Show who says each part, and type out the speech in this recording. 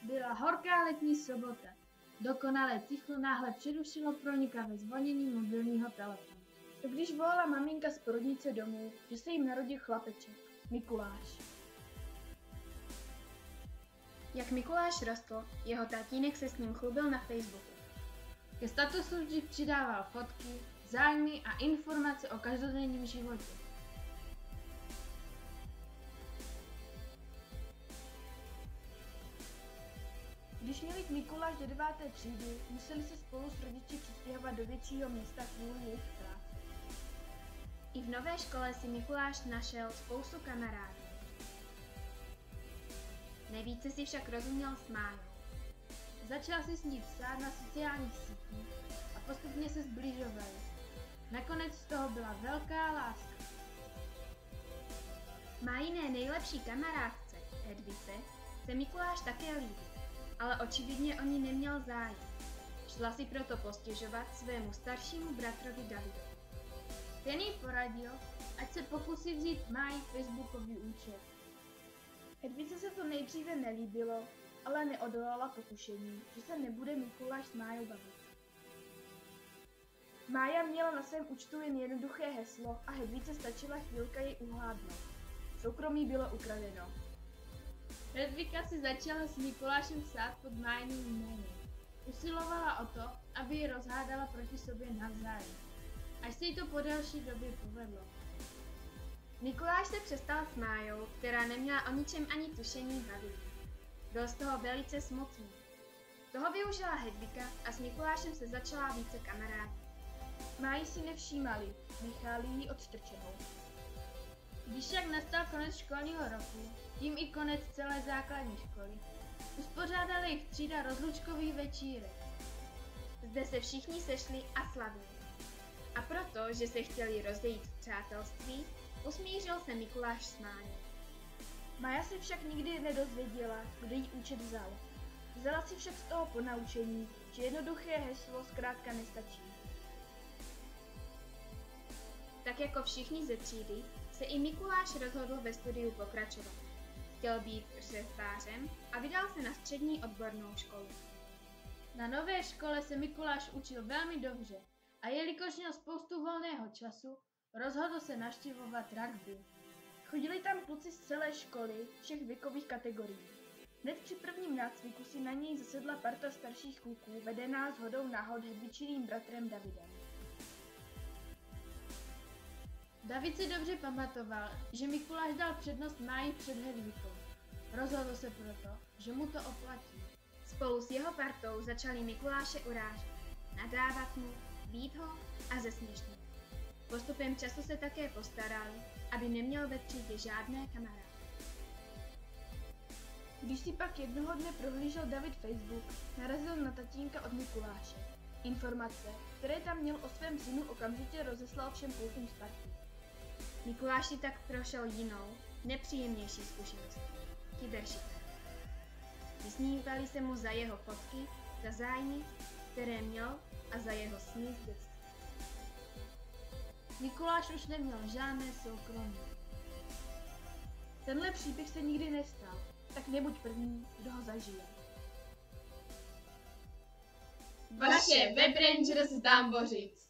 Speaker 1: Byla horká letní sobota. Dokonalé ticho náhle přerušilo pronikavé zvonění mobilního telefonu. To když volala maminka z porodnice domů, že se jim narodil chlapeček, Mikuláš.
Speaker 2: Jak Mikuláš rostl, jeho tatínek se s ním chlubil na Facebooku.
Speaker 1: Ke statusu vždy přidával fotky, zájmy a informace o každodenním životě. Když měl jít Mikuláš do 9. třídy, museli se spolu s rodiči přestěhovat do většího města kvůli jejich práci.
Speaker 2: I v nové škole si Mikuláš našel spoustu kamarádů. Nejvíce si však rozuměl s Májou.
Speaker 1: Začal si s ní psát na sociálních sítích a postupně se zbližovali. Nakonec z toho byla velká láska.
Speaker 2: Májiné nejlepší kamarádce, Hedvice, se Mikuláš také líbil, ale očividně o ní neměl zájem. Šla si proto postěžovat svému staršímu bratrovi Davidovi.
Speaker 1: Ten jí poradil, ať se pokusí vzít Máji facebookový účet. Hedvice se to nejdříve nelíbilo, ale neodolala pokušení, že se nebude Mikuláš s Májou bavit. Mája měla na svém účtu jen jednoduché heslo a Hedvice stačila chvilka jej uhládnout. Soukromí bylo ukradeno. Hedvika si začala s Mikulášem psát pod Májiným jménem. Usilovala o to, aby ji rozhádala proti sobě navzájem. Až se jí to po delší době povedlo.
Speaker 2: Mikuláš se přestal s Májou, která neměla o ničem ani tušení, bavit. Byl z toho velice smutný. Toho využila Hedvika a s Mikulášem se začala více kamarádit.
Speaker 1: Máji si nevšímali, nechali ji odstrčenou. Když však nastal konec školního roku, tím i konec celé základní školy, uspořádala jejich třída rozlučkový večírek.
Speaker 2: Zde se všichni sešli a slavili. A proto, že se chtěli rozejít v přátelství, usmířil se Mikuláš s Májou.
Speaker 1: Mája se však nikdy nedozvěděla, kdo jí účet vzal. Vzala si však z toho ponaučení, že jednoduché heslo zkrátka nestačí.
Speaker 2: Tak jako všichni ze třídy, se i Mikuláš rozhodl ve studiu pokračovat. Chtěl být řezbářem a vydal se na střední odbornou školu.
Speaker 1: Na nové škole se Mikuláš učil velmi dobře a jelikož měl spoustu volného času, rozhodl se navštěvovat rugby. Chodili tam kluci z celé školy, všech věkových kategorií. Hned při prvním nácviku si na něj zasedla parta starších kluků, vedená shodou náhod Hedvičiným bratrem Davidem. David si dobře pamatoval, že Mikuláš dal přednost Máji před Hedvikou. Rozhodl se proto, že mu to oplatí.
Speaker 2: Spolu s jeho partou začali Mikuláše urážet, nadávat mu, bít ho a zesměšnit. Postupem času se také postarali, aby neměl ve třídě žádné kamarády.
Speaker 1: Když si pak jednoho dne prohlížel David Facebook, narazil na tatínka od Mikuláše. Informace, které tam měl o svém synu, okamžitě rozeslal všem klukům z party.
Speaker 2: Mikuláš si tak prošel jinou, nepříjemnější zkušenost. Kyberšika. Vysmívali se mu za jeho fotky, za zájmy, které měl a za jeho sny z dětství. Mikuláš už neměl žádné soukromí.
Speaker 1: Tenhle příběh se nikdy nestal, tak nebuď první, kdo ho zažije.
Speaker 3: Vaše Web Rangers z Dámbořic.